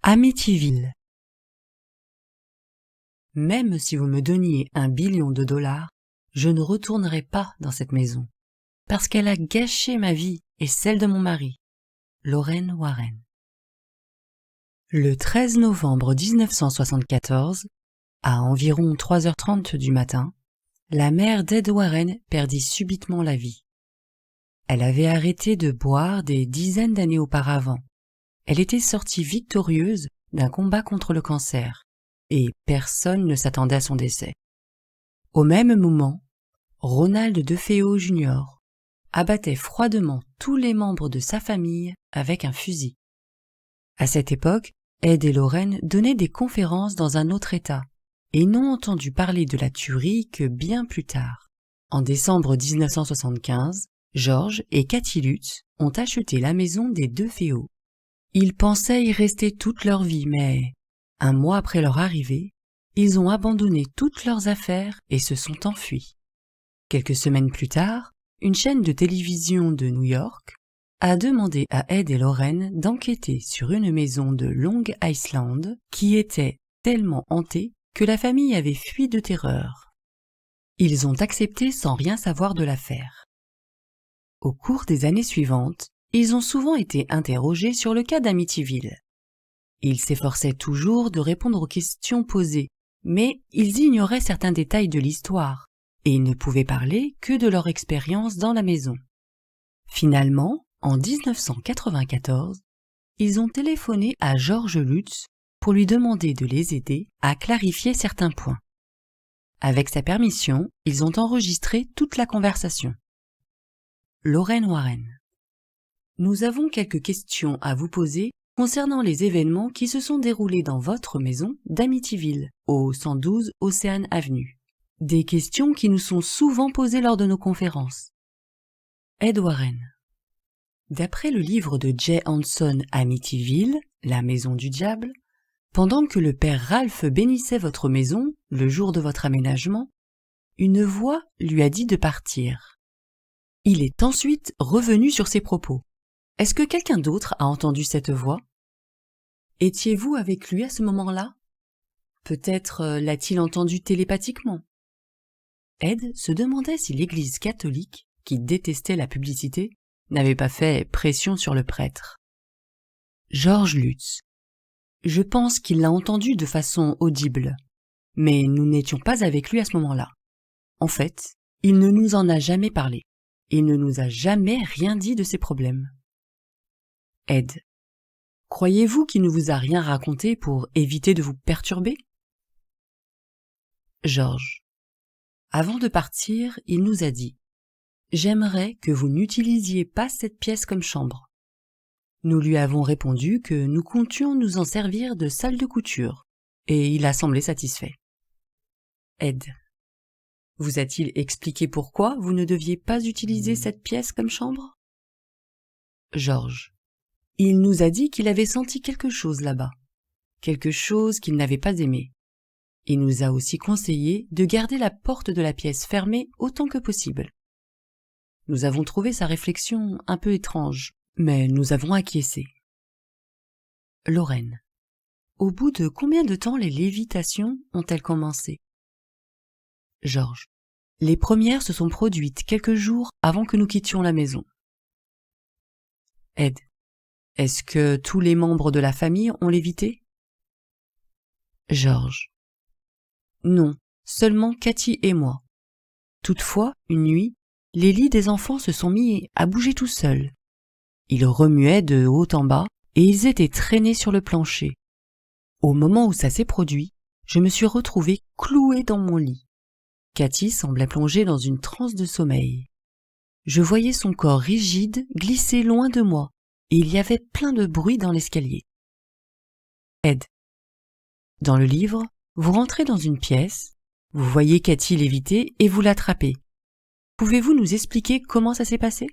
Amityville. Même si vous me donniez $1 billion, je ne retournerai pas dans cette maison, parce qu'elle a gâché ma vie et celle de mon mari. Lorraine Warren. Le 13 novembre 1974, à environ 3h30 du matin, la mère d'Ed Warren perdit subitement la vie. Elle avait arrêté de boire des dizaines d'années auparavant. Elle était sortie victorieuse d'un combat contre le cancer, et personne ne s'attendait à son décès. Au même moment, Ronald DeFeo Jr. abattait froidement tous les membres de sa famille avec un fusil. À cette époque, Ed et Lorraine donnaient des conférences dans un autre État et n'ont entendu parler de la tuerie que bien plus tard. En décembre 1975, George et Kathy Lutz ont acheté la maison des DeFeo. Ils pensaient y rester toute leur vie, mais, un mois après leur arrivée, ils ont abandonné toutes leurs affaires et se sont enfuis. Quelques semaines plus tard, une chaîne de télévision de New York a demandé à Ed et Lorraine d'enquêter sur une maison de Long Island qui était tellement hantée que la famille avait fui de terreur. Ils ont accepté sans rien savoir de l'affaire. Au cours des années suivantes, ils ont souvent été interrogés sur le cas d'Amityville. Ils s'efforçaient toujours de répondre aux questions posées, mais ils ignoraient certains détails de l'histoire, et ils ne pouvaient parler que de leur expérience dans la maison. Finalement, en 1994, ils ont téléphoné à George Lutz pour lui demander de les aider à clarifier certains points. Avec sa permission, ils ont enregistré toute la conversation. Lorraine Warren. Nous avons quelques questions à vous poser concernant les événements qui se sont déroulés dans votre maison d'Amityville, au 112 Ocean Avenue. Des questions qui nous sont souvent posées lors de nos conférences. Ed Warren. D'après le livre de Jay Hanson Amityville, la maison du diable, pendant que le père Ralph bénissait votre maison, le jour de votre aménagement, une voix lui a dit de partir. Il est ensuite revenu sur ses propos. Est-ce que quelqu'un d'autre a entendu cette voix? Étiez-vous avec lui à ce moment-là? Peut-être l'a-t-il entendu télépathiquement. Ed se demandait si l'Église catholique, qui détestait la publicité, n'avait pas fait pression sur le prêtre. George Lutz. Je pense qu'il l'a entendu de façon audible, mais nous n'étions pas avec lui à ce moment-là. En fait, il ne nous en a jamais parlé. Il ne nous a jamais rien dit de ses problèmes. Ed. Croyez-vous qu'il ne vous a rien raconté pour éviter de vous perturber? George. Avant de partir, il nous a dit « J'aimerais que vous n'utilisiez pas cette pièce comme chambre. » Nous lui avons répondu que nous comptions nous en servir de salle de couture, et il a semblé satisfait. Ed. Vous a-t-il expliqué pourquoi vous ne deviez pas utiliser cette pièce comme chambre? George. Il nous a dit qu'il avait senti quelque chose là-bas, quelque chose qu'il n'avait pas aimé. Il nous a aussi conseillé de garder la porte de la pièce fermée autant que possible. Nous avons trouvé sa réflexion un peu étrange, mais nous avons acquiescé. Lorraine. Au bout de combien de temps les lévitations ont-elles commencé? George. Les premières se sont produites quelques jours avant que nous quittions la maison. Ed. Est-ce que tous les membres de la famille ont lévité? George. Non, seulement Kathy et moi. Toutefois, une nuit, les lits des enfants se sont mis à bouger tout seuls. Ils remuaient de haut en bas et ils étaient traînés sur le plancher. Au moment où ça s'est produit, je me suis retrouvée clouée dans mon lit. Kathy semblait plongée dans une transe de sommeil. Je voyais son corps rigide glisser loin de moi et il y avait plein de bruit dans l'escalier. Ed. Dans le livre, vous rentrez dans une pièce, vous voyez Kathy léviter et vous l'attrapez. Pouvez-vous nous expliquer comment ça s'est passé?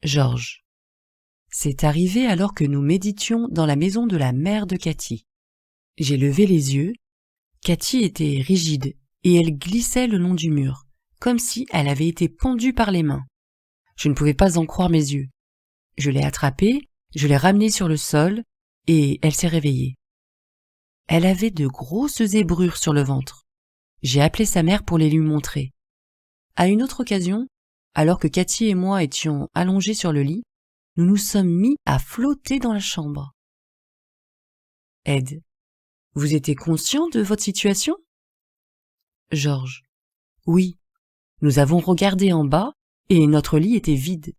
George. C'est arrivé alors que nous méditions dans la maison de la mère de Kathy. J'ai levé les yeux. Kathy était rigide et elle glissait le long du mur, comme si elle avait été pendue par les mains. Je ne pouvais pas en croire mes yeux. Je l'ai attrapée, je l'ai ramenée sur le sol et elle s'est réveillée. Elle avait de grosses zébrures sur le ventre. J'ai appelé sa mère pour les lui montrer. À une autre occasion, alors que Cathy et moi étions allongés sur le lit, nous nous sommes mis à flotter dans la chambre. Ed, vous étiez conscient de votre situation? Georges, oui. Nous avons regardé en bas et notre lit était vide.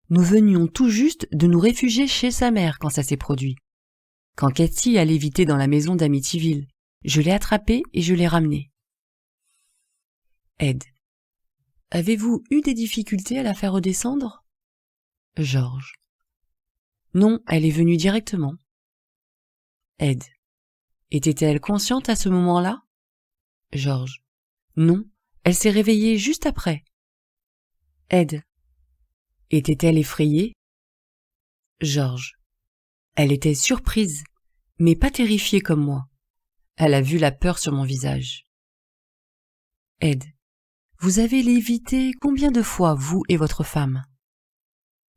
Nous venions tout juste de nous réfugier chez sa mère quand ça s'est produit. Quand Cathy allait éviter dans la maison d'Amityville, je l'ai attrapée et je l'ai ramenée. Ed, avez-vous eu des difficultés à la faire redescendre? Georges, non, elle est venue directement. Ed, était-elle consciente à ce moment-là? Georges, non, elle s'est réveillée juste après. Ed, était-elle effrayée? Georges, elle était surprise, mais pas terrifiée comme moi. Elle a vu la peur sur mon visage. Ed, vous avez lévité combien de fois, vous et votre femme?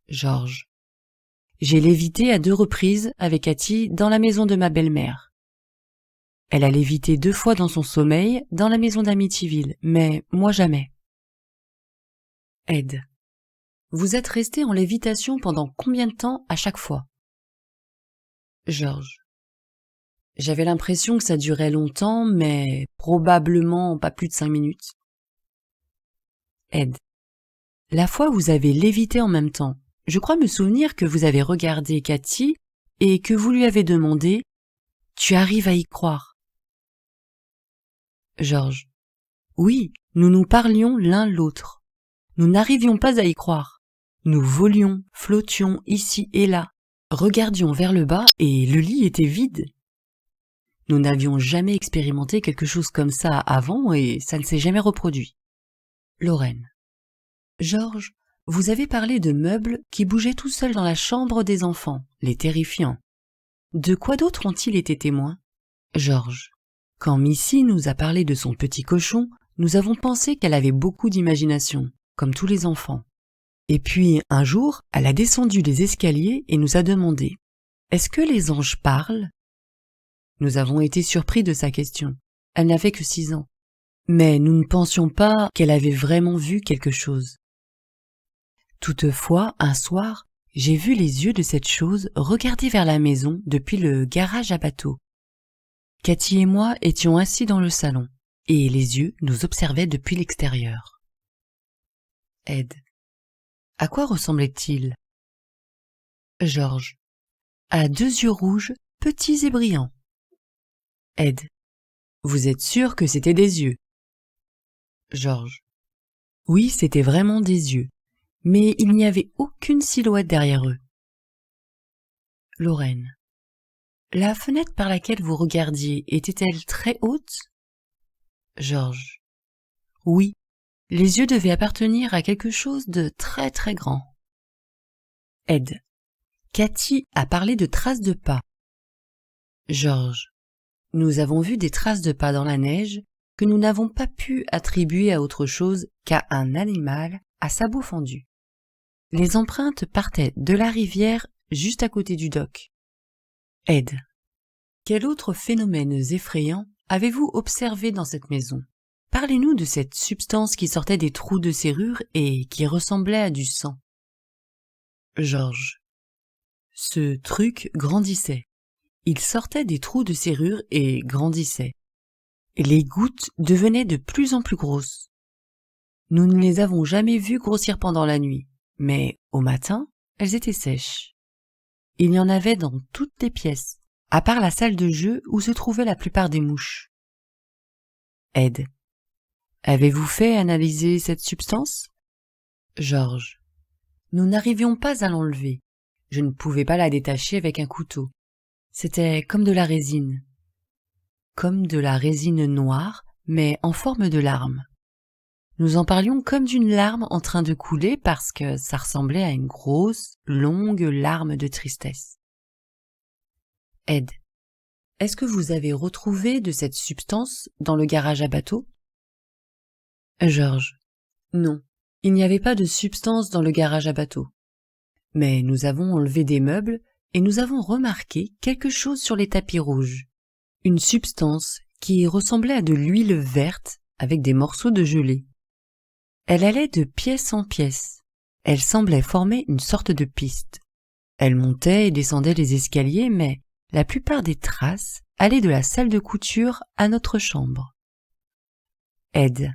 Georges, j'ai lévité à 2 reprises avec Cathy dans la maison de ma belle-mère. Elle a lévité 2 fois dans son sommeil dans la maison d'Amityville, mais moi jamais. Ed, vous êtes resté en lévitation pendant combien de temps à chaque fois? Georges, j'avais l'impression que ça durait longtemps, mais probablement pas plus de 5 minutes. Ed, la fois où vous avez lévité en même temps, je crois me souvenir que vous avez regardé Cathy et que vous lui avez demandé « Tu arrives à y croire ?» Georges, oui, nous nous parlions l'un l'autre. Nous n'arrivions pas à y croire. Nous volions, flottions ici et là, regardions vers le bas et le lit était vide. Nous n'avions jamais expérimenté quelque chose comme ça avant et ça ne s'est jamais reproduit. Lorraine, Georges, vous avez parlé de meubles qui bougeaient tout seuls dans la chambre des enfants, les terrifiants. De quoi d'autre ont-ils été témoins? Georges, quand Missy nous a parlé de son petit cochon, nous avons pensé qu'elle avait beaucoup d'imagination, comme tous les enfants. Et puis, un jour, elle a descendu les escaliers et nous a demandé « Est-ce que les anges parlent ?» Nous avons été surpris de sa question. Elle n'avait que 6 ans. Mais nous ne pensions pas qu'elle avait vraiment vu quelque chose. Toutefois, un soir, j'ai vu les yeux de cette chose regarder vers la maison depuis le garage à bateau. Cathy et moi étions assis dans le salon, et les yeux nous observaient depuis l'extérieur. Ed, à quoi ressemblait-il? Georges, à 2 yeux rouges, petits et brillants. Ed, vous êtes sûr que c'était des yeux? Georges, oui, c'était vraiment des yeux, mais il n'y avait aucune silhouette derrière eux. Lorraine, la fenêtre par laquelle vous regardiez était-elle très haute? Georges, oui, les yeux devaient appartenir à quelque chose de très très grand. Ed, Cathy a parlé de traces de pas. Georges, nous avons vu des traces de pas dans la neige que nous n'avons pas pu attribuer à autre chose qu'à un animal à sabots fendus. Les empreintes partaient de la rivière juste à côté du dock. Ed, quel autre phénomène effrayant avez-vous observé dans cette maison? Parlez-nous de cette substance qui sortait des trous de serrure et qui ressemblait à du sang. Georges, ce truc grandissait. Il sortait des trous de serrure et grandissait. Les gouttes devenaient de plus en plus grosses. Nous ne les avons jamais vues grossir pendant la nuit, mais au matin, elles étaient sèches. Il y en avait dans toutes les pièces, à part la salle de jeu où se trouvaient la plupart des mouches. Ed, avez-vous fait analyser cette substance? Georges, nous n'arrivions pas à l'enlever. Je ne pouvais pas la détacher avec un couteau. C'était comme de la résine. Comme de la résine noire, mais en forme de larme. Nous en parlions comme d'une larme en train de couler parce que ça ressemblait à une grosse, longue larme de tristesse. Ed, est-ce que vous avez retrouvé de cette substance dans le garage à bateau? Georges, non, il n'y avait pas de substance dans le garage à bateau. Mais nous avons enlevé des meubles et nous avons remarqué quelque chose sur les tapis rouges. Une substance qui ressemblait à de l'huile verte avec des morceaux de gelée. Elle allait de pièce en pièce. Elle semblait former une sorte de piste. Elle montait et descendait les escaliers, mais la plupart des traces allaient de la salle de couture à notre chambre. Ed,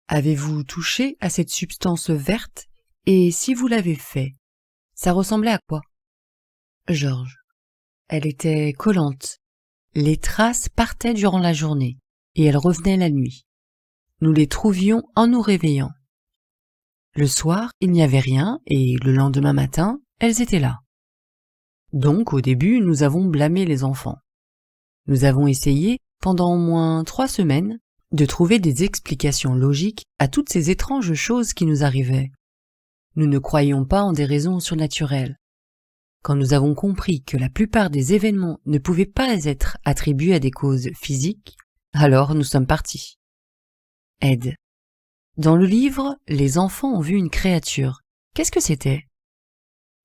avez-vous touché à cette substance verte, et si vous l'avez fait, ça ressemblait à quoi? Georges, elle était collante. Les traces partaient durant la journée, et elles revenaient la nuit. Nous les trouvions en nous réveillant. Le soir, il n'y avait rien, et le lendemain matin, elles étaient là. Donc, au début, nous avons blâmé les enfants. Nous avons essayé, pendant au moins 3 semaines, de trouver des explications logiques à toutes ces étranges choses qui nous arrivaient. Nous ne croyions pas en des raisons surnaturelles. Quand nous avons compris que la plupart des événements ne pouvaient pas être attribués à des causes physiques, alors nous sommes partis. Ed. Dans le livre, les enfants ont vu une créature. Qu'est-ce que c'était?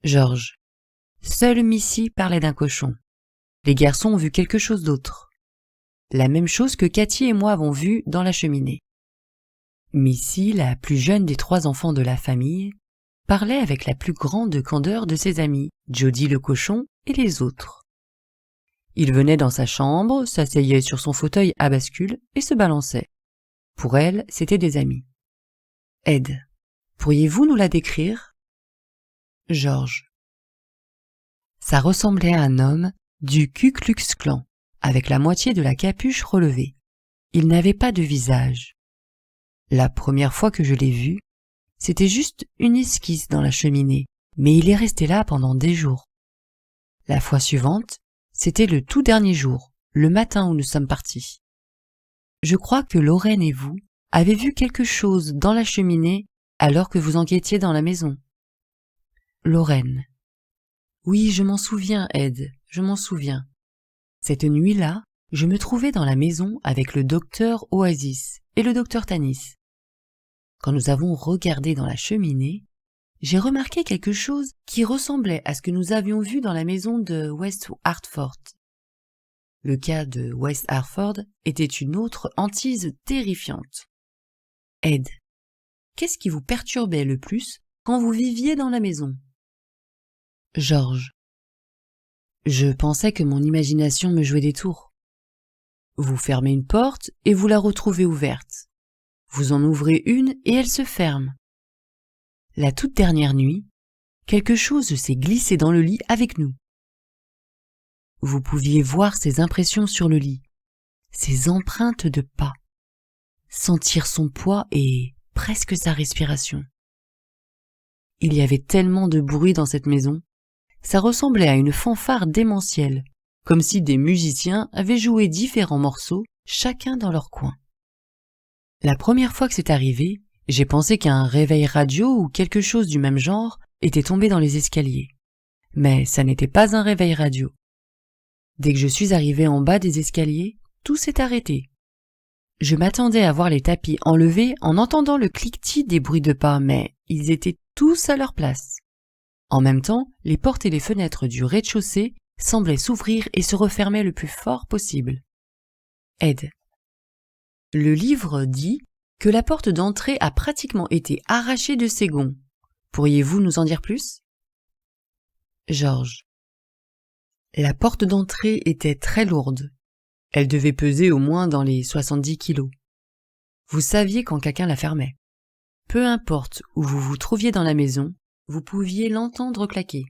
Georges. Seule Missy parlait d'un cochon. Les garçons ont vu quelque chose d'autre. La même chose que Cathy et moi avons vu dans la cheminée. Missy, la plus jeune des 3 enfants de la famille, parlait avec la plus grande candeur de ses amis, Jody le cochon et les autres. Il venait dans sa chambre, s'asseyait sur son fauteuil à bascule et se balançait. Pour elle, c'étaient des amis. Ed, pourriez-vous nous la décrire? Georges. Ça ressemblait à un homme du Ku Klux Klan, avec la moitié de la capuche relevée. Il n'avait pas de visage. La première fois que je l'ai vu, c'était juste une esquisse dans la cheminée, mais il est resté là pendant des jours. La fois suivante, c'était le tout dernier jour, le matin où nous sommes partis. Je crois que Lorraine et vous avez vu quelque chose dans la cheminée alors que vous enquêtiez dans la maison. Lorraine. Oui, je m'en souviens, Ed, je m'en souviens. Cette nuit-là, je me trouvais dans la maison avec le docteur Oasis et le docteur Tanis. Quand nous avons regardé dans la cheminée, j'ai remarqué quelque chose qui ressemblait à ce que nous avions vu dans la maison de West Hartford. Le cas de West Hartford était une autre hantise terrifiante. Ed, qu'est-ce qui vous perturbait le plus quand vous viviez dans la maison? Georges. Je pensais que mon imagination me jouait des tours. Vous fermez une porte et vous la retrouvez ouverte. Vous en ouvrez une et elle se ferme. La toute dernière nuit, quelque chose s'est glissé dans le lit avec nous. Vous pouviez voir ses impressions sur le lit, ses empreintes de pas, sentir son poids et presque sa respiration. Il y avait tellement de bruit dans cette maison, ça ressemblait à une fanfare démentielle, comme si des musiciens avaient joué différents morceaux, chacun dans leur coin. La première fois que c'est arrivé, j'ai pensé qu'un réveil radio ou quelque chose du même genre était tombé dans les escaliers. Mais ça n'était pas un réveil radio. Dès que je suis arrivé en bas des escaliers, tout s'est arrêté. Je m'attendais à voir les tapis enlevés en entendant le cliquetis des bruits de pas, mais ils étaient tous à leur place. En même temps, les portes et les fenêtres du rez-de-chaussée semblaient s'ouvrir et se refermer le plus fort possible. Ed. Le livre dit que la porte d'entrée a pratiquement été arrachée de ses gonds. Pourriez-vous nous en dire plus? Georges. La porte d'entrée était très lourde. Elle devait peser au moins dans les 70 kilos. Vous saviez quand quelqu'un la fermait. Peu importe où vous vous trouviez dans la maison, vous pouviez l'entendre claquer.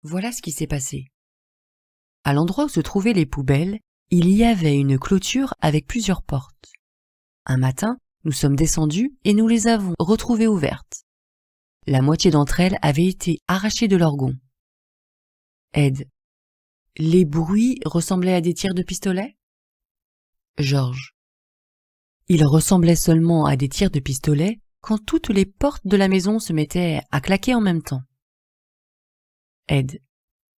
Voilà ce qui s'est passé. À l'endroit où se trouvaient les poubelles, il y avait une clôture avec plusieurs portes. Un matin, nous sommes descendus et nous les avons retrouvées ouvertes. La moitié d'entre elles avaient été arrachées de leurs gonds. Ed. Les bruits ressemblaient à des tirs de pistolet? Georges. Ils ressemblaient seulement à des tirs de pistolet quand toutes les portes de la maison se mettaient à claquer en même temps. Ed.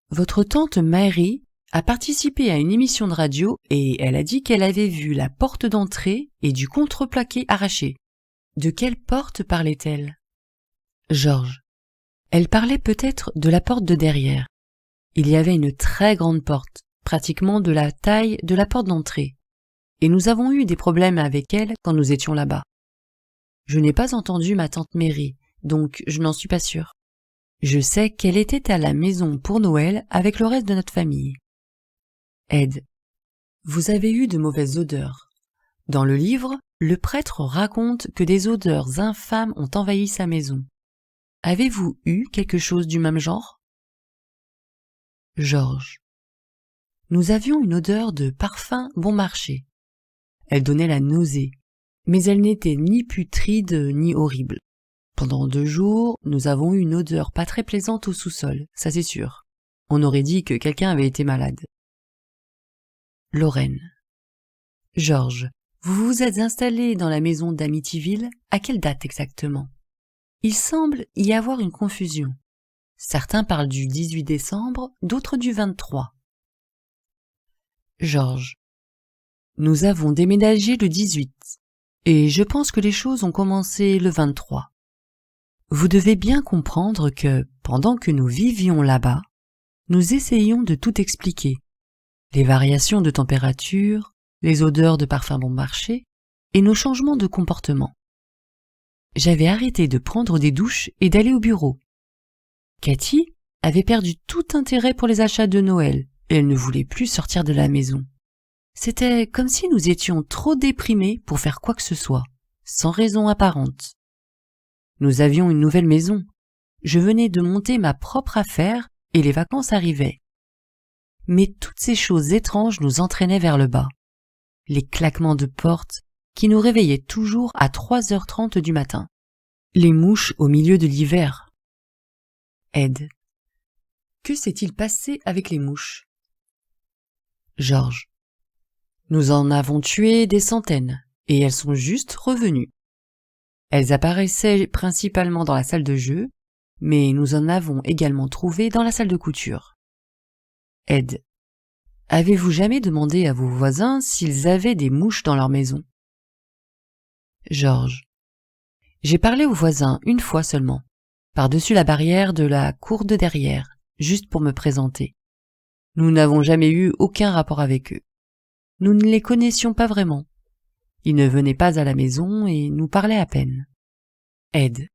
Votre tante Mary a participé à une émission de radio et elle a dit qu'elle avait vu la porte d'entrée et du contreplaqué arrachés. De quelle porte parlait-elle? Georges. Elle parlait peut-être de la porte de derrière. Il y avait une très grande porte, pratiquement de la taille de la porte d'entrée, et nous avons eu des problèmes avec elle quand nous étions là-bas. Je n'ai pas entendu ma tante Mary, donc je n'en suis pas sûre. Je sais qu'elle était à la maison pour Noël avec le reste de notre famille. Ed, vous avez eu de mauvaises odeurs. Dans le livre, le prêtre raconte que des odeurs infâmes ont envahi sa maison. Avez-vous eu quelque chose du même genre? Georges. Nous avions une odeur de parfum bon marché. Elle donnait la nausée, mais elle n'était ni putride ni horrible. Pendant 2 jours, nous avons eu une odeur pas très plaisante au sous-sol, ça c'est sûr. On aurait dit que quelqu'un avait été malade. Lorraine. Georges, vous vous êtes installé dans la maison d'Amityville, à quelle date exactement? Il semble y avoir une confusion. Certains parlent du 18 décembre, d'autres du 23. Georges. Nous avons déménagé le 18, et je pense que les choses ont commencé le 23. Vous devez bien comprendre que, pendant que nous vivions là-bas, nous essayions de tout expliquer. Les variations de température, les odeurs de parfum bon marché, et nos changements de comportement. J'avais arrêté de prendre des douches et d'aller au bureau. Cathy avait perdu tout intérêt pour les achats de Noël, et elle ne voulait plus sortir de la maison. C'était comme si nous étions trop déprimés pour faire quoi que ce soit, sans raison apparente. Nous avions une nouvelle maison. Je venais de monter ma propre affaire et les vacances arrivaient. Mais toutes ces choses étranges nous entraînaient vers le bas. Les claquements de porte qui nous réveillaient toujours à 3h30 du matin. Les mouches au milieu de l'hiver. Ed. Que s'est-il passé avec les mouches? Georges. Nous en avons tué des centaines, et elles sont juste revenues. Elles apparaissaient principalement dans la salle de jeu, mais nous en avons également trouvé dans la salle de couture. Ed. Avez-vous jamais demandé à vos voisins s'ils avaient des mouches dans leur maison? Georges. J'ai parlé aux voisins une fois seulement, par-dessus la barrière de la cour de derrière, juste pour me présenter. Nous n'avons jamais eu aucun rapport avec eux. Nous ne les connaissions pas vraiment. Ils ne venaient pas à la maison et nous parlaient à peine. Ed.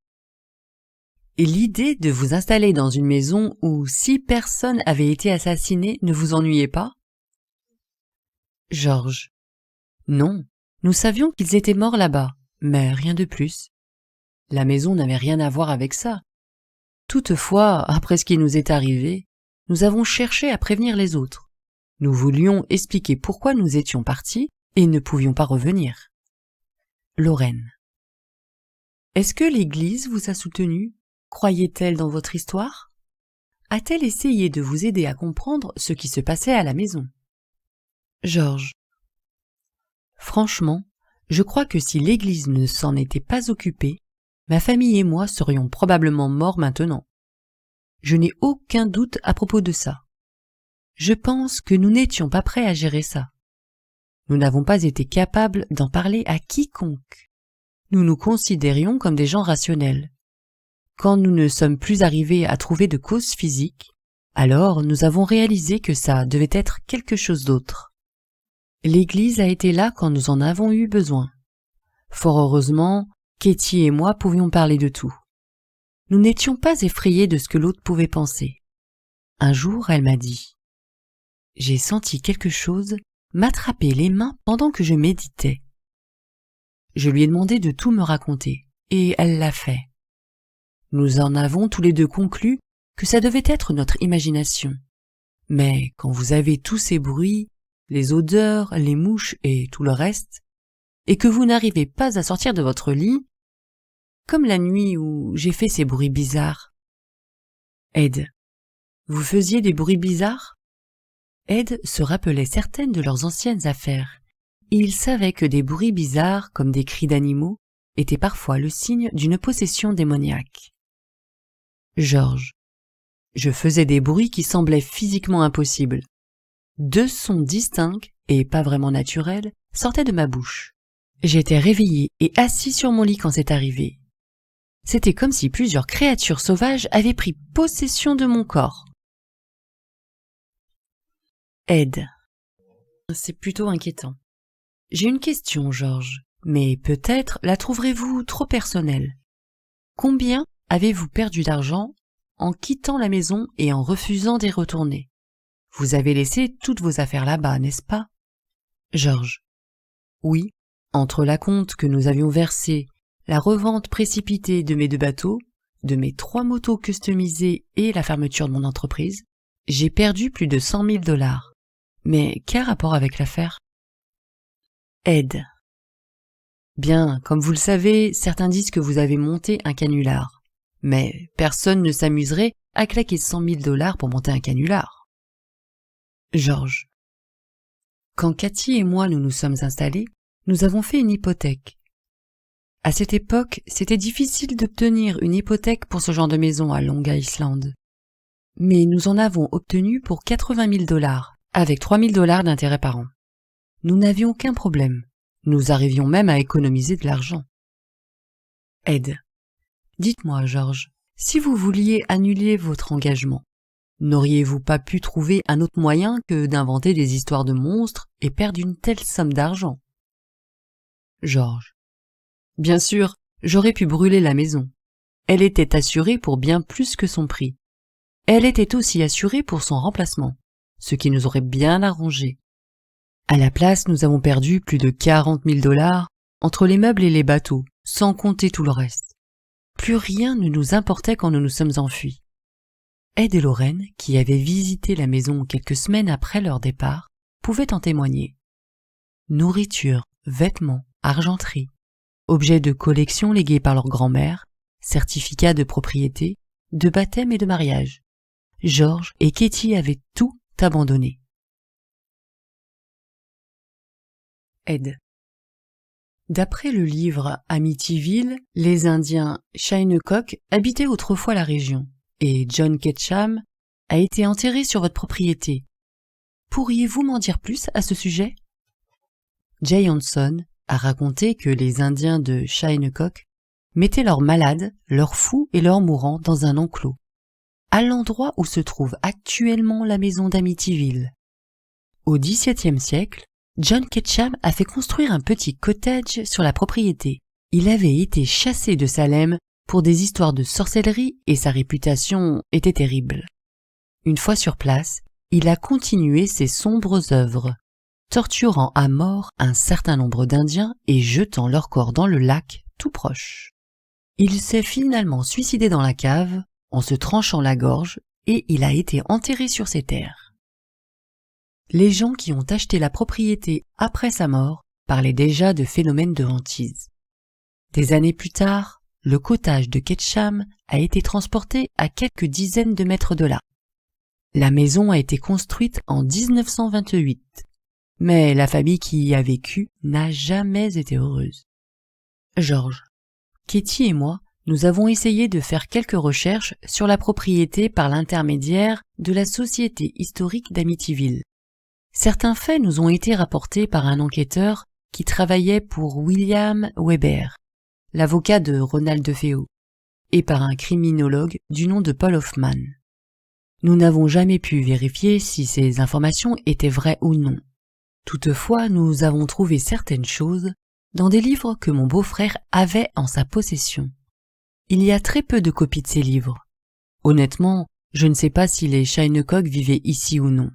Et l'idée de vous installer dans une maison où 6 personnes avaient été assassinées ne vous ennuyait pas? Georges. Non, nous savions qu'ils étaient morts là-bas, mais rien de plus. La maison n'avait rien à voir avec ça. Toutefois, après ce qui nous est arrivé, nous avons cherché à prévenir les autres. Nous voulions expliquer pourquoi nous étions partis et ne pouvions pas revenir. Lorraine. Est-ce que l'Église vous a soutenu? Croyait-elle dans votre histoire? A-t-elle essayé de vous aider à comprendre ce qui se passait à la maison? Georges. Franchement, je crois que si l'Église ne s'en était pas occupée, ma famille et moi serions probablement morts maintenant. Je n'ai aucun doute à propos de ça. Je pense que nous n'étions pas prêts à gérer ça. Nous n'avons pas été capables d'en parler à quiconque. Nous nous considérions comme des gens rationnels. Quand nous ne sommes plus arrivés à trouver de cause physique, alors nous avons réalisé que ça devait être quelque chose d'autre. L'Église a été là quand nous en avons eu besoin. Fort heureusement, Katie et moi pouvions parler de tout. Nous n'étions pas effrayés de ce que l'autre pouvait penser. Un jour, elle m'a dit « J'ai senti quelque chose m'attraper les mains pendant que je méditais. » Je lui ai demandé de tout me raconter, et elle l'a fait. Nous en avons tous les deux conclu que ça devait être notre imagination. Mais quand vous avez tous ces bruits, les odeurs, les mouches et tout le reste, et que vous n'arrivez pas à sortir de votre lit, comme la nuit où j'ai fait ces bruits bizarres. Ed, vous faisiez des bruits bizarres? Ed se rappelait certaines de leurs anciennes affaires. Il savait que des bruits bizarres, comme des cris d'animaux, étaient parfois le signe d'une possession démoniaque. Georges. Je faisais des bruits qui semblaient physiquement impossibles. 2 sons distincts, et pas vraiment naturels, sortaient de ma bouche. J'étais réveillé et assis sur mon lit quand c'est arrivé. C'était comme si plusieurs créatures sauvages avaient pris possession de mon corps. Ed. C'est plutôt inquiétant. J'ai une question, George, mais peut-être la trouverez-vous trop personnelle. Combien avez-vous perdu d'argent en quittant la maison et en refusant d'y retourner? Vous avez laissé toutes vos affaires là-bas, n'est-ce pas? George. Oui, entre l'acompte que nous avions versé, la revente précipitée de mes 2 bateaux, de mes 3 motos customisées et la fermeture de mon entreprise, j'ai perdu plus de 100 000 $. Mais quel rapport avec l'affaire? Ed. Bien, comme vous le savez, certains disent que vous avez monté un canular. Mais personne ne s'amuserait à claquer 100 000 $ pour monter un canular. George. Quand Cathy et moi nous sommes installés, nous avons fait une hypothèque. À cette époque, c'était difficile d'obtenir une hypothèque pour ce genre de maison à Long Island. Mais nous en avons obtenu pour 80 000 $, avec 3 000 $ d'intérêt par an. Nous n'avions aucun problème. Nous arrivions même à économiser de l'argent. Ed. Dites-moi, George, si vous vouliez annuler votre engagement, n'auriez-vous pas pu trouver un autre moyen que d'inventer des histoires de monstres et perdre une telle somme d'argent? George. Bien sûr, j'aurais pu brûler la maison. Elle était assurée pour bien plus que son prix. Elle était aussi assurée pour son remplacement, ce qui nous aurait bien arrangé. À la place, nous avons perdu plus de 40 000 $ entre les meubles et les bateaux, sans compter tout le reste. Plus rien ne nous importait quand nous nous sommes enfuis. Ed et Lorraine, qui avaient visité la maison quelques semaines après leur départ, pouvaient en témoigner. Nourriture, vêtements, argenterie, objets de collection légués par leur grand-mère, certificats de propriété, de baptême et de mariage. George et Katie avaient tout abandonné. Ed. D'après le livre Amityville, les Indiens Shinnecock habitaient autrefois la région, et John Ketcham a été enterré sur votre propriété. Pourriez-vous m'en dire plus à ce sujet? Jay Hanson a raconté que les Indiens de Shinnecock mettaient leurs malades, leurs fous et leurs mourants dans un enclos, à l'endroit où se trouve actuellement la maison d'Amityville. Au XVIIe siècle, John Ketcham a fait construire un petit cottage sur la propriété. Il avait été chassé de Salem pour des histoires de sorcellerie et sa réputation était terrible. Une fois sur place, il a continué ses sombres œuvres, torturant à mort un certain nombre d'Indiens et jetant leurs corps dans le lac tout proche. Il s'est finalement suicidé dans la cave en se tranchant la gorge et il a été enterré sur ses terres. Les gens qui ont acheté la propriété après sa mort parlaient déjà de phénomènes de hantise. Des années plus tard, le cottage de Ketcham a été transporté à quelques dizaines de mètres de là. La maison a été construite en 1928, mais la famille qui y a vécu n'a jamais été heureuse. George, Katie et moi, nous avons essayé de faire quelques recherches sur la propriété par l'intermédiaire de la Société historique d'Amityville. Certains faits nous ont été rapportés par un enquêteur qui travaillait pour William Weber, l'avocat de Ronald DeFeo, et par un criminologue du nom de Paul Hoffman. Nous n'avons jamais pu vérifier si ces informations étaient vraies ou non. Toutefois, nous avons trouvé certaines choses dans des livres que mon beau-frère avait en sa possession. Il y a très peu de copies de ces livres. Honnêtement, je ne sais pas si les Shinnecock vivaient ici ou non.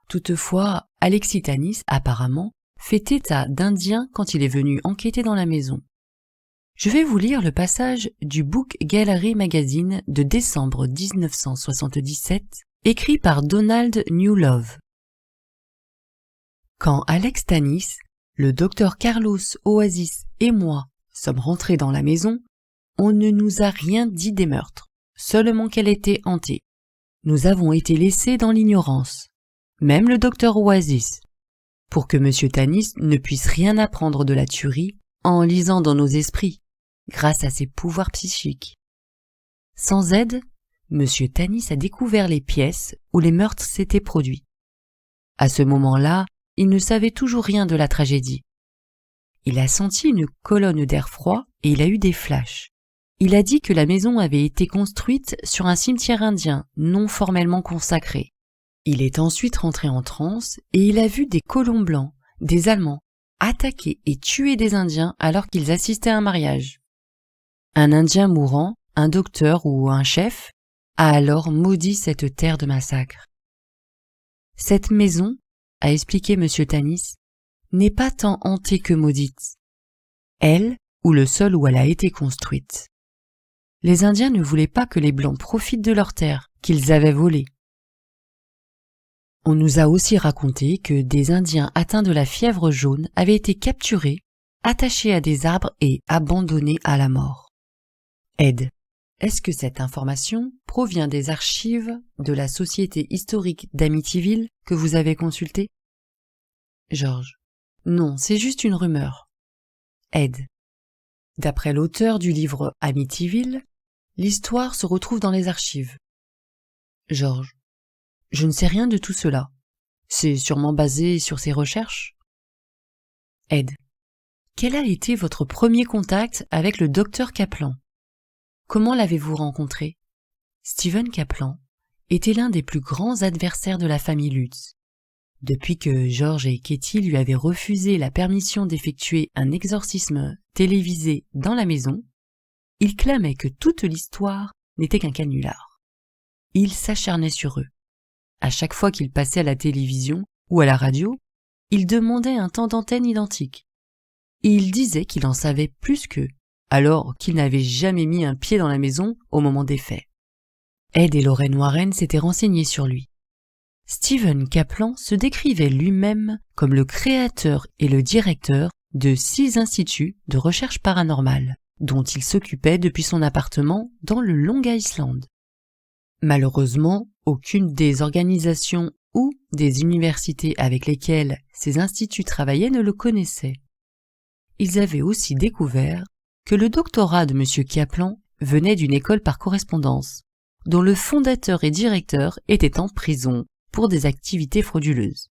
Toutefois, Alexis Tanis, apparemment, fait état d'Indiens quand il est venu enquêter dans la maison. Je vais vous lire le passage du Book Gallery Magazine de décembre 1977, écrit par Donald Newlove. Quand Alex Tanis, le docteur Carlos Oasis et moi sommes rentrés dans la maison, on ne nous a rien dit des meurtres, seulement qu'elle était hantée. Nous avons été laissés dans l'ignorance. Même le docteur Oasis, pour que M. Tanis ne puisse rien apprendre de la tuerie en lisant dans nos esprits, grâce à ses pouvoirs psychiques. Sans aide, M. Tanis a découvert les pièces où les meurtres s'étaient produits. À ce moment-là, il ne savait toujours rien de la tragédie. Il a senti une colonne d'air froid et il a eu des flashs. Il a dit que la maison avait été construite sur un cimetière indien non formellement consacré. Il est ensuite rentré en transe et il a vu des colons blancs, des Allemands, attaquer et tuer des Indiens alors qu'ils assistaient à un mariage. Un Indien mourant, un docteur ou un chef, a alors maudit cette terre de massacre. Cette maison, a expliqué M. Tanis, n'est pas tant hantée que maudite. Elle, ou le sol où elle a été construite. Les Indiens ne voulaient pas que les Blancs profitent de leurs terres, qu'ils avaient volées. On nous a aussi raconté que des Indiens atteints de la fièvre jaune avaient été capturés, attachés à des arbres et abandonnés à la mort. Ed, est-ce que cette information provient des archives de la Société historique d'Amityville que vous avez consultée? George, non, c'est juste une rumeur. Ed, d'après l'auteur du livre Amityville, l'histoire se retrouve dans les archives. George, je ne sais rien de tout cela. C'est sûrement basé sur ses recherches. Ed, quel a été votre premier contact avec le docteur Kaplan? Comment l'avez-vous rencontré? Stephen Kaplan était l'un des plus grands adversaires de la famille Lutz. Depuis que George et Katie lui avaient refusé la permission d'effectuer un exorcisme télévisé dans la maison, il clamait que toute l'histoire n'était qu'un canular. Il s'acharnait sur eux. À chaque fois qu'il passait à la télévision ou à la radio, il demandait un temps d'antenne identique. Et il disait qu'il en savait plus qu'eux, alors qu'il n'avait jamais mis un pied dans la maison au moment des faits. Ed et Lorraine Warren s'étaient renseignés sur lui. Stephen Kaplan se décrivait lui-même comme le créateur et le directeur de 6 instituts de recherche paranormale, dont il s'occupait depuis son appartement dans le Long Island. Malheureusement, aucune des organisations ou des universités avec lesquelles ces instituts travaillaient ne le connaissait. Ils avaient aussi découvert que le doctorat de M. Kaplan venait d'une école par correspondance, dont le fondateur et directeur était en prison pour des activités frauduleuses.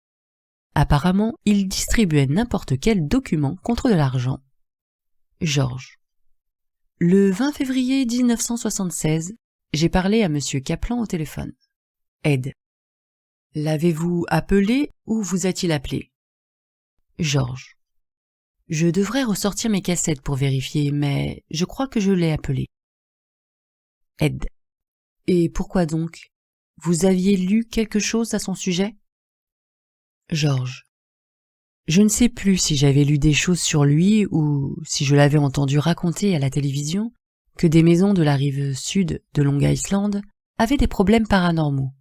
Apparemment, il distribuait n'importe quel document contre de l'argent. George. Le 20 février 1976, j'ai parlé à M. Kaplan au téléphone. Ed. L'avez-vous appelé ou vous a-t-il appelé? George. Je devrais ressortir mes cassettes pour vérifier, mais je crois que je l'ai appelé. Ed. Et pourquoi donc? Vous aviez lu quelque chose à son sujet? George. Je ne sais plus si j'avais lu des choses sur lui ou si je l'avais entendu raconter à la télévision que des maisons de la rive sud de Long Island avaient des problèmes paranormaux.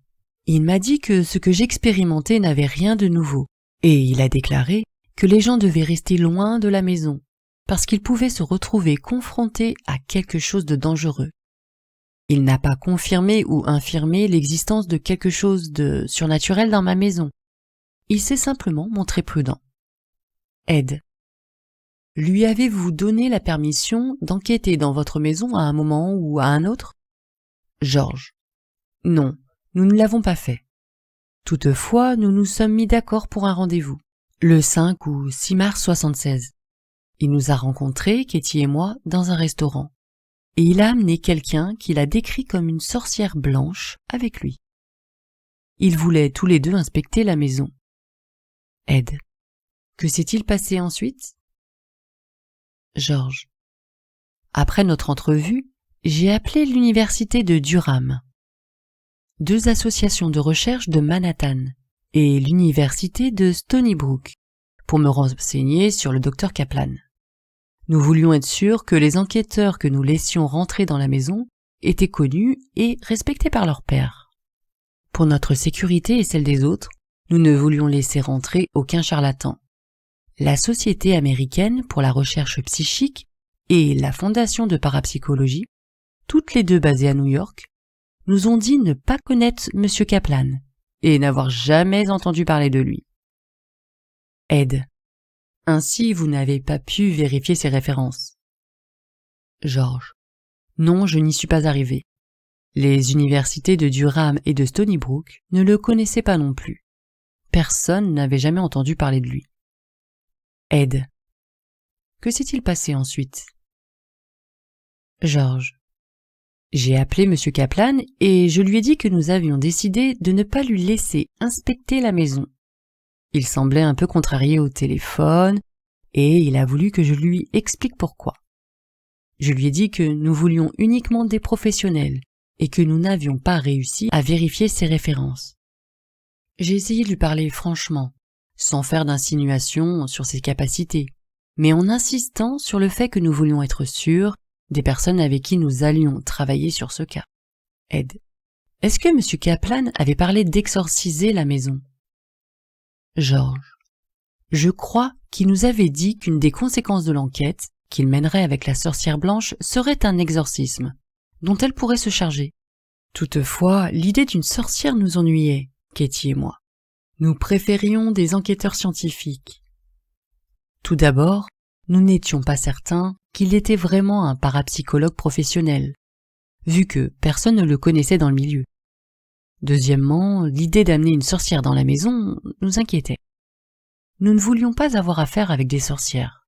Il m'a dit que ce que j'expérimentais n'avait rien de nouveau, et il a déclaré que les gens devaient rester loin de la maison, parce qu'ils pouvaient se retrouver confrontés à quelque chose de dangereux. Il n'a pas confirmé ou infirmé l'existence de quelque chose de surnaturel dans ma maison. Il s'est simplement montré prudent. Ed. Lui avez-vous donné la permission d'enquêter dans votre maison à un moment ou à un autre? George. Non, nous ne l'avons pas fait. Toutefois, nous nous sommes mis d'accord pour un rendez-vous, le 5 ou 6 mars 76. Il nous a rencontrés, Katie et moi, dans un restaurant. Et il a amené quelqu'un qu'il a décrit comme une sorcière blanche avec lui. Ils voulaient tous les deux inspecter la maison. Ed. Que s'est-il passé ensuite? George. Après notre entrevue, j'ai appelé l'université de Durham, 2 associations de recherche de Manhattan et l'université de Stony Brook pour me renseigner sur le docteur Kaplan. Nous voulions être sûrs que les enquêteurs que nous laissions rentrer dans la maison étaient connus et respectés par leurs pairs. Pour notre sécurité et celle des autres, nous ne voulions laisser rentrer aucun charlatan. La Société américaine pour la recherche psychique et la Fondation de parapsychologie, toutes les 2 basées à New York, nous ont dit ne pas connaître M. Kaplan et n'avoir jamais entendu parler de lui. Ed. Ainsi, vous n'avez pas pu vérifier ces références. George. Non, je n'y suis pas arrivé. Les universités de Durham et de Stony Brook ne le connaissaient pas non plus. Personne n'avait jamais entendu parler de lui. Ed. Que s'est-il passé ensuite? George. J'ai appelé M. Kaplan et je lui ai dit que nous avions décidé de ne pas lui laisser inspecter la maison. Il semblait un peu contrarié au téléphone et il a voulu que je lui explique pourquoi. Je lui ai dit que nous voulions uniquement des professionnels et que nous n'avions pas réussi à vérifier ses références. J'ai essayé de lui parler franchement, sans faire d'insinuations sur ses capacités, mais en insistant sur le fait que nous voulions être sûrs des personnes avec qui nous allions travailler sur ce cas. Ed. Est-ce que M. Kaplan avait parlé d'exorciser la maison? George. Je crois qu'il nous avait dit qu'une des conséquences de l'enquête qu'il mènerait avec la sorcière blanche serait un exorcisme, dont elle pourrait se charger. Toutefois, l'idée d'une sorcière nous ennuyait, Katie et moi. Nous préférions des enquêteurs scientifiques. Tout d'abord, nous n'étions pas certains qu'il était vraiment un parapsychologue professionnel, vu que personne ne le connaissait dans le milieu. Deuxièmement, l'idée d'amener une sorcière dans la maison nous inquiétait. Nous ne voulions pas avoir affaire avec des sorcières.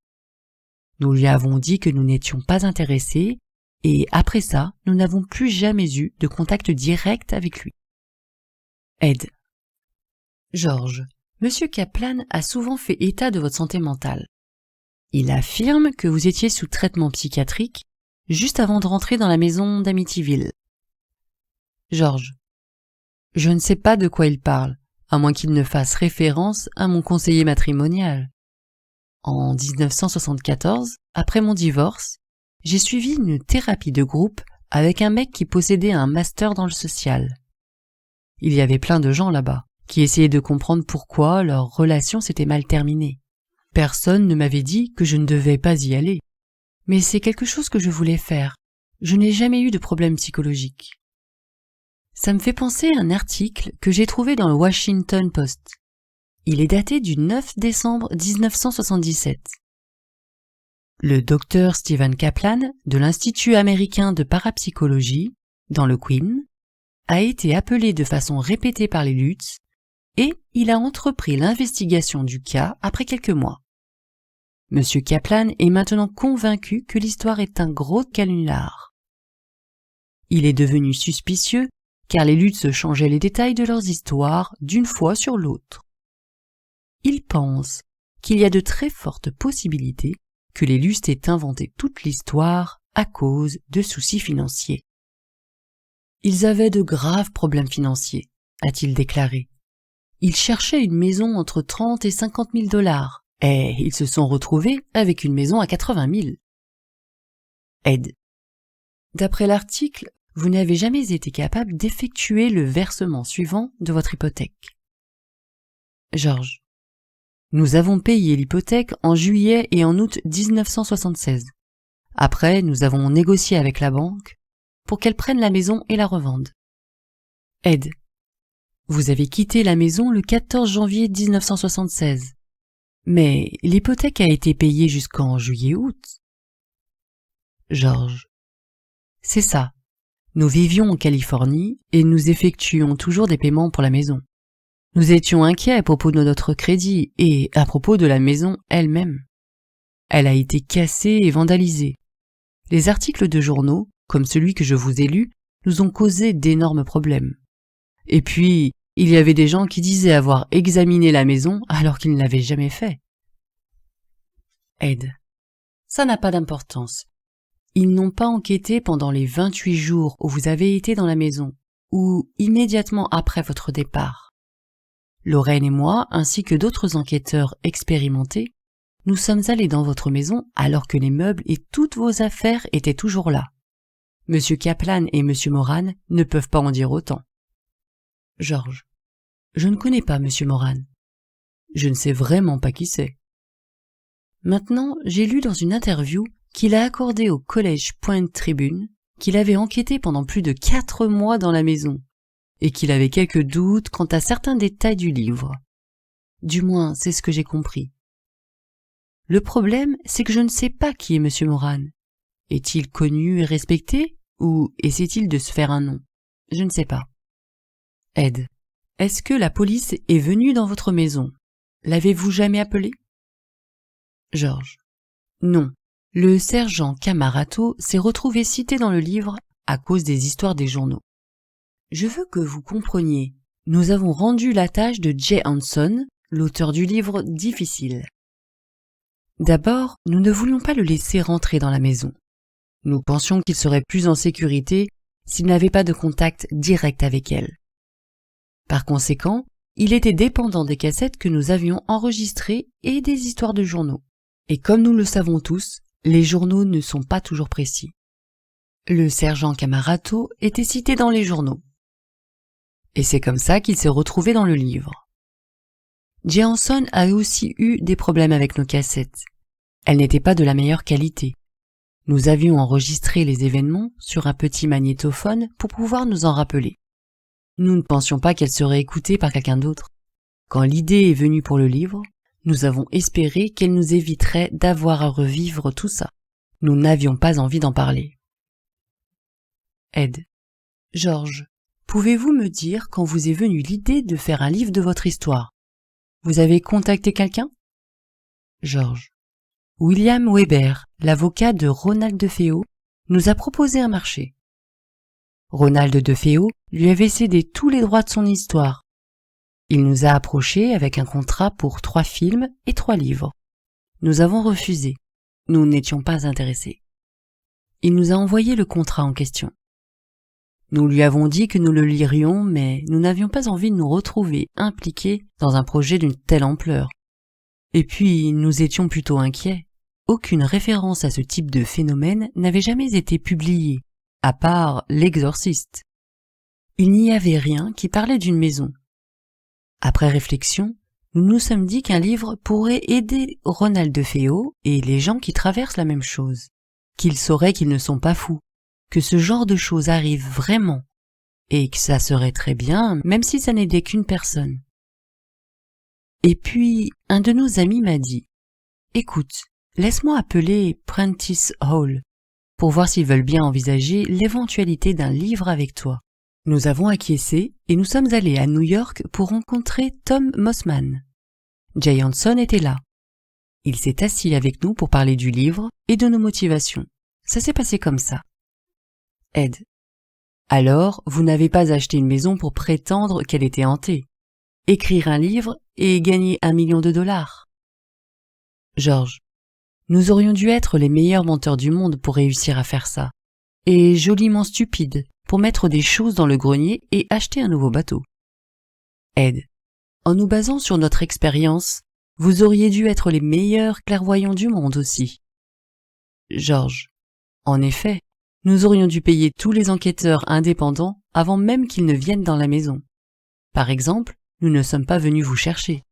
Nous lui avons dit que nous n'étions pas intéressés, et après ça, nous n'avons plus jamais eu de contact direct avec lui. Ed. George, M. Kaplan a souvent fait état de votre santé mentale. Il affirme que vous étiez sous traitement psychiatrique juste avant de rentrer dans la maison d'Amityville. George. Je ne sais pas de quoi il parle, à moins qu'il ne fasse référence à mon conseiller matrimonial. En 1974, après mon divorce, j'ai suivi une thérapie de groupe avec un mec qui possédait un master dans le social. Il y avait plein de gens là-bas qui essayaient de comprendre pourquoi leur relation s'était mal terminée. Personne ne m'avait dit que je ne devais pas y aller. Mais c'est quelque chose que je voulais faire. Je n'ai jamais eu de problème psychologique. Ça me fait penser à un article que j'ai trouvé dans le Washington Post. Il est daté du 9 décembre 1977. Le docteur Stephen Kaplan de l'Institut américain de parapsychologie, dans le Queen, a été appelé de façon répétée par les Lutz et il a entrepris l'investigation du cas après quelques mois. M. Kaplan est maintenant convaincu que l'histoire est un gros canular. Il est devenu suspicieux car les Lutz changeaient les détails de leurs histoires d'une fois sur l'autre. Il pense qu'il y a de très fortes possibilités que les Lutz aient inventé toute l'histoire à cause de soucis financiers. Ils avaient de graves problèmes financiers, a-t-il déclaré. Ils cherchaient une maison entre 30 et 50 000 $, et ils se sont retrouvés avec une maison à 80 000. Ed. D'après l'article, vous n'avez jamais été capable d'effectuer le versement suivant de votre hypothèque. George. Nous avons payé l'hypothèque en juillet et en août 1976. Après, nous avons négocié avec la banque pour qu'elle prenne la maison et la revende. Ed. Vous avez quitté la maison le 14 janvier 1976. Mais l'hypothèque a été payée jusqu'en juillet-août. George. C'est ça. Nous vivions en Californie et nous effectuions toujours des paiements pour la maison. Nous étions inquiets à propos de notre crédit et à propos de la maison elle-même. Elle a été cassée et vandalisée. Les articles de journaux, comme celui que je vous ai lu, nous ont causé d'énormes problèmes. Et puis, il y avait des gens qui disaient avoir examiné la maison alors qu'ils ne l'avaient jamais fait. Ed. Ça n'a pas d'importance. Ils n'ont pas enquêté pendant les 28 jours où vous avez été dans la maison, ou immédiatement après votre départ. Lorraine et moi, ainsi que d'autres enquêteurs expérimentés, nous sommes allés dans votre maison alors que les meubles et toutes vos affaires étaient toujours là. M. Kaplan et M. Moran ne peuvent pas en dire autant. George. Je ne connais pas M. Moran. Je ne sais vraiment pas qui c'est. Maintenant, j'ai lu dans une interview qu'il a accordée au College Point Tribune qu'il avait enquêté pendant plus de 4 mois dans la maison et qu'il avait quelques doutes quant à certains détails du livre. Du moins, c'est ce que j'ai compris. Le problème, c'est que je ne sais pas qui est M. Moran. Est-il connu et respecté ou essaie-t-il de se faire un nom? Je ne sais pas. Ed. Est-ce que la police est venue dans votre maison? L'avez-vous jamais appelé? George. Non. Le sergent Camarato s'est retrouvé cité dans le livre à cause des histoires des journaux. Je veux que vous compreniez, nous avons rendu la tâche de Jay Hanson, l'auteur du livre, difficile. D'abord, nous ne voulions pas le laisser rentrer dans la maison. Nous pensions qu'il serait plus en sécurité s'il n'avait pas de contact direct avec elle. Par conséquent, il était dépendant des cassettes que nous avions enregistrées et des histoires de journaux. Et comme nous le savons tous, les journaux ne sont pas toujours précis. Le sergent Camarato était cité dans les journaux. Et c'est comme ça qu'il s'est retrouvé dans le livre. Jay Hanson a aussi eu des problèmes avec nos cassettes. Elles n'étaient pas de la meilleure qualité. Nous avions enregistré les événements sur un petit magnétophone pour pouvoir nous en rappeler. Nous ne pensions pas qu'elles seraient écoutées par quelqu'un d'autre. Quand l'idée est venue pour le livre, nous avons espéré qu'elle nous éviterait d'avoir à revivre tout ça. Nous n'avions pas envie d'en parler. Ed. George, pouvez-vous me dire quand vous est venue l'idée de faire un livre de votre histoire? Vous avez contacté quelqu'un? George. William Weber, l'avocat de Ronald DeFeo, nous a proposé un marché. Ronald DeFeo lui avait cédé tous les droits de son histoire. Il nous a approchés avec un contrat pour 3 films et 3 livres. Nous avons refusé. Nous n'étions pas intéressés. Il nous a envoyé le contrat en question. Nous lui avons dit que nous le lirions, mais nous n'avions pas envie de nous retrouver impliqués dans un projet d'une telle ampleur. Et puis, nous étions plutôt inquiets. Aucune référence à ce type de phénomène n'avait jamais été publiée, à part L'Exorciste. Il n'y avait rien qui parlait d'une maison. Après réflexion, nous nous sommes dit qu'un livre pourrait aider Ronald DeFeo et les gens qui traversent la même chose, qu'ils sauraient qu'ils ne sont pas fous, que ce genre de choses arrive vraiment, et que ça serait très bien, même si ça n'aidait qu'une personne. Et puis, un de nos amis m'a dit « Écoute, laisse-moi appeler Prentice Hall pour voir s'ils veulent bien envisager l'éventualité d'un livre avec toi. » Nous avons acquiescé et nous sommes allés à New York pour rencontrer Tom Mossman. Jay Hanson était là. Il s'est assis avec nous pour parler du livre et de nos motivations. Ça s'est passé comme ça. Ed. Alors, vous n'avez pas acheté une maison pour prétendre qu'elle était hantée. Écrire un livre et gagner $1 million. George. Nous aurions dû être les meilleurs menteurs du monde pour réussir à faire ça. Et joliment stupides pour mettre des choses dans le grenier et acheter un nouveau bateau. Ed. En nous basant sur notre expérience, vous auriez dû être les meilleurs clairvoyants du monde aussi. George. En effet, nous aurions dû payer tous les enquêteurs indépendants avant même qu'ils ne viennent dans la maison. Par exemple, nous ne sommes pas venus vous chercher.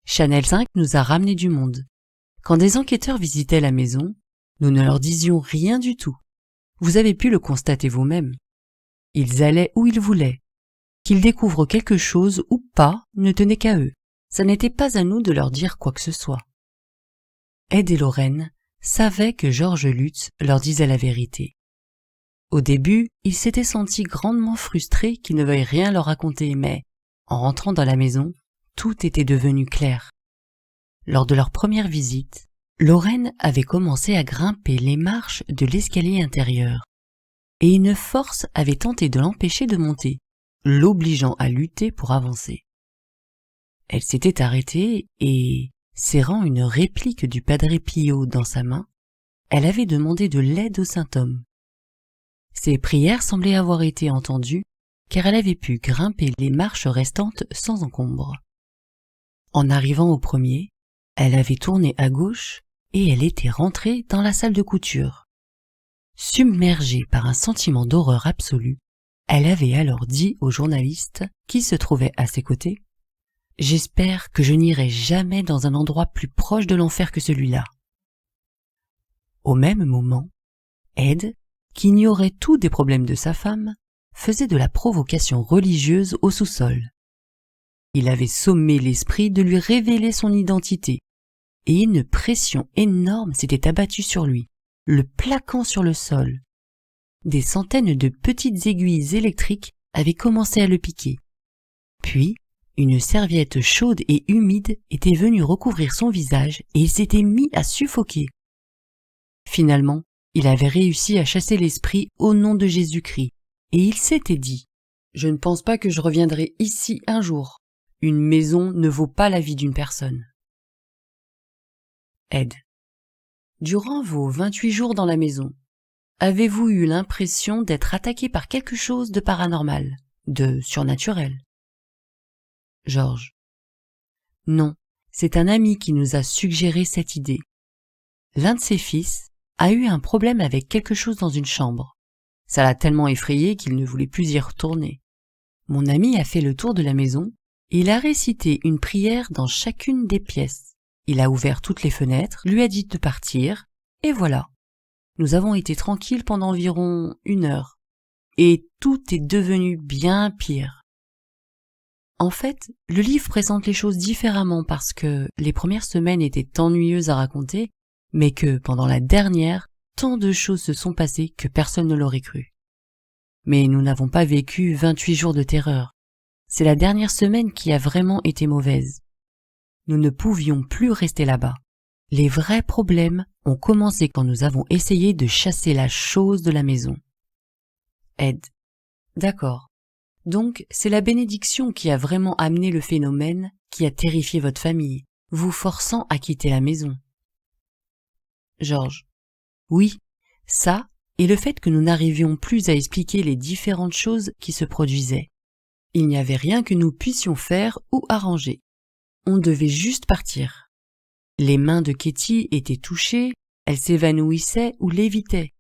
Channel 5 nous a ramené du monde. Quand des enquêteurs visitaient la maison, nous ne leur disions rien du tout. Vous avez pu le constater vous-même. Ils allaient où ils voulaient. Qu'ils découvrent quelque chose ou pas ne tenait qu'à eux. Ça n'était pas à nous de leur dire quoi que ce soit. Ed et Lorraine savaient que George Lutz leur disait la vérité. Au début, ils s'étaient sentis grandement frustrés qu'ils ne veuillent rien leur raconter, mais, en rentrant dans la maison, tout était devenu clair. Lors de leur première visite, Lorraine avait commencé à grimper les marches de l'escalier intérieur, et une force avait tenté de l'empêcher de monter, l'obligeant à lutter pour avancer. Elle s'était arrêtée et, serrant une réplique du Padre Pio dans sa main, elle avait demandé de l'aide au Saint-Homme. Ses prières semblaient avoir été entendues, car elle avait pu grimper les marches restantes sans encombre. En arrivant au premier, elle avait tourné à gauche et elle était rentrée dans la salle de couture. Submergée par un sentiment d'horreur absolue, elle avait alors dit au journaliste qui se trouvait à ses côtés « J'espère que je n'irai jamais dans un endroit plus proche de l'enfer que celui-là. » Au même moment, Ed, qui ignorait tout des problèmes de sa femme, faisait de la provocation religieuse au sous-sol. Il avait sommé l'esprit de lui révéler son identité, et une pression énorme s'était abattue sur lui, le plaquant sur le sol. Des centaines de petites aiguilles électriques avaient commencé à le piquer. Puis, une serviette chaude et humide était venue recouvrir son visage et il s'était mis à suffoquer. Finalement, Il avait réussi à chasser l'esprit au nom de Jésus-Christ, et il s'était dit « Je ne pense pas que je reviendrai ici un jour. Une maison ne vaut pas la vie d'une personne. » Ed. Durant vos 28 jours dans la maison, avez-vous eu l'impression d'être attaqué par quelque chose de paranormal, de surnaturel? Georges. Non, c'est un ami qui nous a suggéré cette idée. L'un de ses fils a eu un problème avec quelque chose dans une chambre. Ça l'a tellement effrayé qu'il ne voulait plus y retourner. Mon ami a fait le tour de la maison et il a récité une prière dans chacune des pièces. Il a ouvert toutes les fenêtres, lui a dit de partir, et voilà. Nous avons été tranquilles pendant environ 1 heure, et tout est devenu bien pire. En fait, le livre présente les choses différemment parce que les premières semaines étaient ennuyeuses à raconter, mais que pendant la dernière, tant de choses se sont passées que personne ne l'aurait cru. Mais nous n'avons pas vécu 28 jours de terreur. C'est la dernière semaine qui a vraiment été mauvaise. Nous ne pouvions plus rester là-bas. Les vrais problèmes ont commencé quand nous avons essayé de chasser la chose de la maison. Ed. D'accord. Donc, c'est la bénédiction qui a vraiment amené le phénomène qui a terrifié votre famille, vous forçant à quitter la maison. Georges. Oui, ça, et le fait que nous n'arrivions plus à expliquer les différentes choses qui se produisaient. Il n'y avait rien que nous puissions faire ou arranger. On devait juste partir. Les mains de Katie étaient touchées, elle s'évanouissait ou lévitait.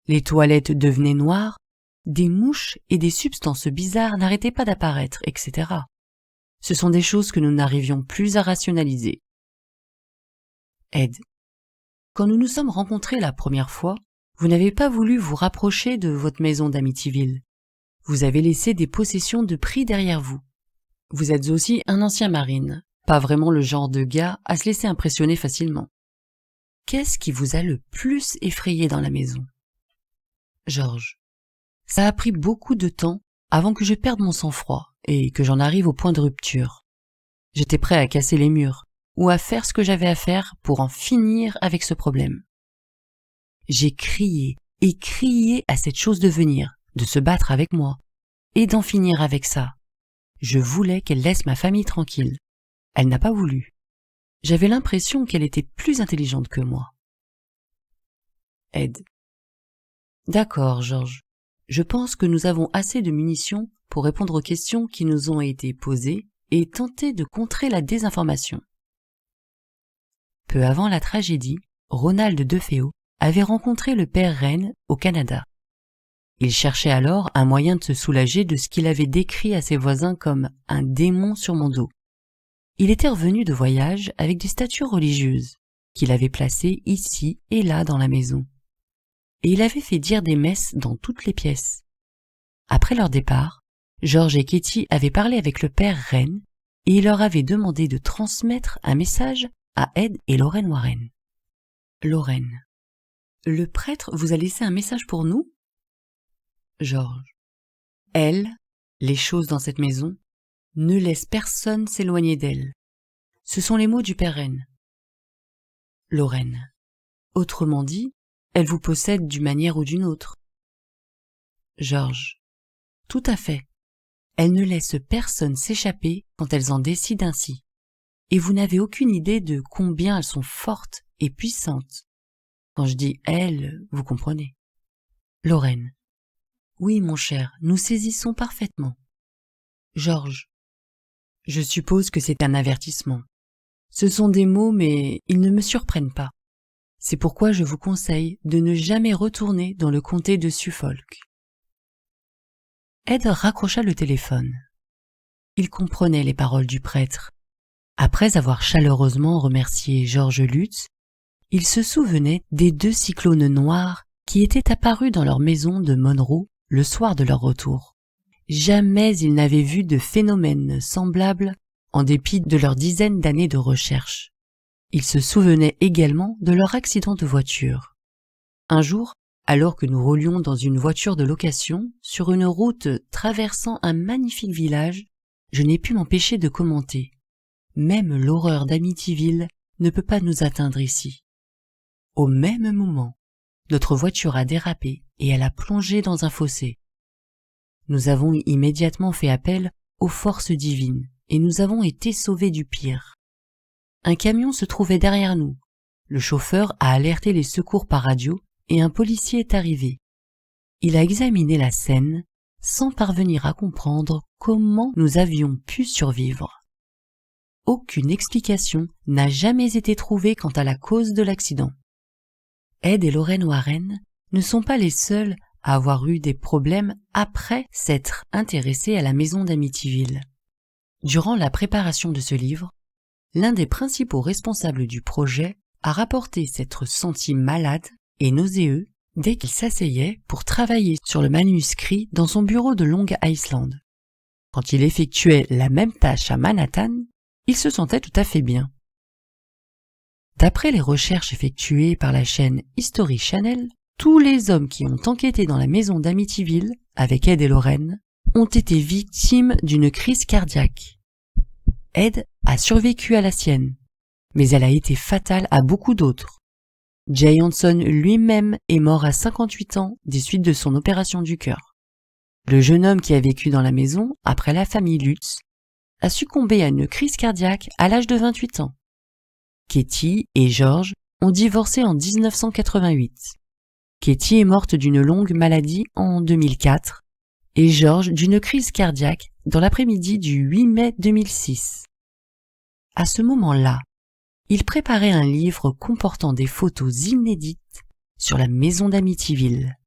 Les toilettes devenaient noires, des mouches et des substances bizarres n'arrêtaient pas d'apparaître, etc. Ce sont des choses que nous n'arrivions plus à rationaliser. Ed. Quand nous nous sommes rencontrés la première fois, vous n'avez pas voulu vous rapprocher de votre maison d'Amityville. Vous avez laissé des possessions de prix derrière vous. Vous êtes aussi un ancien marine, pas vraiment le genre de gars à se laisser impressionner facilement. Qu'est-ce qui vous a le plus effrayé dans la maison? Georges. Ça a pris beaucoup de temps avant que je perde mon sang-froid et que j'en arrive au point de rupture. J'étais prêt à casser les murs ou à faire ce que j'avais à faire pour en finir avec ce problème. J'ai crié et crié à cette chose de venir, de se battre avec moi et d'en finir avec ça. Je voulais qu'elle laisse ma famille tranquille. Elle n'a pas voulu. J'avais l'impression qu'elle était plus intelligente que moi. Ed. D'accord, Georges. Je pense que nous avons assez de munitions pour répondre aux questions qui nous ont été posées et tenter de contrer la désinformation. Peu avant la tragédie, Ronald DeFeo avait rencontré le père Wren au Canada. Il cherchait alors un moyen de se soulager de ce qu'il avait décrit à ses voisins comme un démon sur mon dos. Il était revenu de voyage avec des statues religieuses qu'il avait placées ici et là dans la maison. Et il avait fait dire des messes dans toutes les pièces. Après leur départ, Georges et Katie avaient parlé avec le père Wren et il leur avait demandé de transmettre un message à Ed et Lorraine Warren. Lorraine. Le prêtre vous a laissé un message pour nous? Georges. Elle, les choses dans cette maison, ne laisse personne s'éloigner d'elle. Ce sont les mots du père Wren. Lorraine. Autrement dit, elle vous possède d'une manière ou d'une autre. Georges. Tout à fait. Elle ne laisse personne s'échapper quand elles en décident ainsi. Et vous n'avez aucune idée de combien elles sont fortes et puissantes. Quand je dis elles, vous comprenez. Lorraine. Oui, mon cher, nous saisissons parfaitement. Georges. Je suppose que c'est un avertissement. Ce sont des mots, mais ils ne me surprennent pas. C'est pourquoi je vous conseille de ne jamais retourner dans le comté de Suffolk. Ed raccrocha le téléphone. Il comprenait les paroles du prêtre. Après avoir chaleureusement remercié Georges Lutz, il se souvenait des 2 cyclones noirs qui étaient apparus dans leur maison de Monroe le soir de leur retour. Jamais il n'avait vu de phénomène semblable en dépit de leurs dizaines d'années de recherche. Il se souvenait également de leur accident de voiture. Un jour, alors que nous roulions dans une voiture de location sur une route traversant un magnifique village, je n'ai pu m'empêcher de commenter. Même l'horreur d'Amityville ne peut pas nous atteindre ici. Au même moment, notre voiture a dérapé et elle a plongé dans un fossé. Nous avons immédiatement fait appel aux forces divines et nous avons été sauvés du pire. Un camion se trouvait derrière nous. Le chauffeur a alerté les secours par radio et un policier est arrivé. Il a examiné la scène sans parvenir à comprendre comment nous avions pu survivre. Aucune explication n'a jamais été trouvée quant à la cause de l'accident. Ed et Lorraine Warren ne sont pas les seuls à avoir eu des problèmes après s'être intéressés à la maison d'Amityville. Durant la préparation de ce livre, l'un des principaux responsables du projet a rapporté s'être senti malade et nauséeux dès qu'il s'asseyait pour travailler sur le manuscrit dans son bureau de Long Island. Quand il effectuait la même tâche à Manhattan, il se sentait tout à fait bien. D'après les recherches effectuées par la chaîne History Channel, tous les hommes qui ont enquêté dans la maison d'Amityville avec Ed et Lorraine ont été victimes d'une crise cardiaque. Ed a survécu à la sienne, mais elle a été fatale à beaucoup d'autres. Jay Hanson lui-même est mort à 58 ans des suites de son opération du cœur. Le jeune homme qui a vécu dans la maison après la famille Lutz a succombé à une crise cardiaque à l'âge de 28 ans. Katie et George ont divorcé en 1988. Katie est morte d'une longue maladie en 2004 et George d'une crise cardiaque dans l'après-midi du 8 mai 2006. À ce moment-là, il préparait un livre comportant des photos inédites sur la maison d'Amityville.